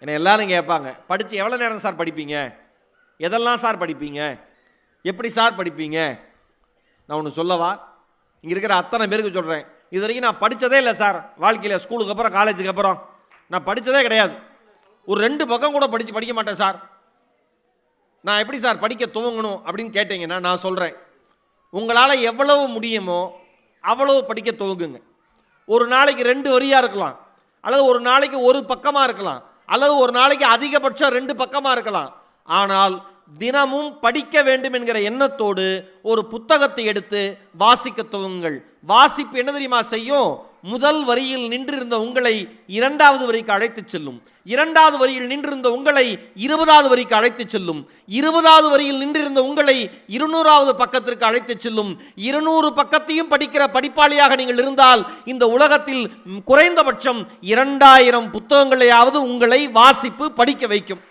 என்னை எல்லாரும் கேட்பாங்க, படித்து எவ்வளோ நேரம் சார் படிப்பீங்க, எதெல்லாம் சார் படிப்பீங்க, எப்படி சார் படிப்பீங்க? நான் ஒன்று சொல்லவா? இங்கே இருக்கிற அத்தனை பேருக்கு சொல்கிறேன், இது வரைக்கும் நான் படித்ததே இல்லை சார். வாழ்க்கையில் ஸ்கூலுக்கு அப்புறம் காலேஜுக்கு அப்புறம் நான் படித்ததே கிடையாது. ஒரு 2 பக்கம் கூட படிக்க மாட்டேன் சார். நான் எப்படி சார் படிக்க துவங்கணும் அப்படின்னு கேட்டீங்கன்னா நான் சொல்கிறேன், உங்களால் எவ்வளவு முடியுமோ அவ்வளவு படிக்க துவங்குங்க. ஒரு நாளைக்கு 2 வரியாக இருக்கலாம், அல்லது ஒரு நாளைக்கு 1 பக்கமாக இருக்கலாம், அல்லது ஒரு நாளைக்கு அதிகபட்சம் 2 பக்கமாக இருக்கலாம். ஆனால் தினமும் படிக்க வேண்டும் என்கிற எண்ணத்தோடு ஒரு புத்தகத்தை எடுத்து வாசிக்க துவங்குங்கள். வாசிப்பு என்ன தெரியுமா செய்யும்? முதல் வரியில் நின்றிருந்த உங்களை 2வது வரிக்கு அழைத்து செல்லும். 2வது வரியில் நின்றிருந்த உங்களை 20வது வரிக்கு அழைத்து செல்லும். 20வது வரியில் நின்றிருந்த உங்களை 200வது பக்கத்திற்கு அழைத்து செல்லும். 200 பக்கத்தையும் படிக்கிற படிப்பாளியாக நீங்கள் இருந்தால் இந்த உலகத்தில் குறைந்தபட்சம் 2000 புத்தகங்களையாவது உங்களை வாசிப்பு படிக்க வைக்கும்.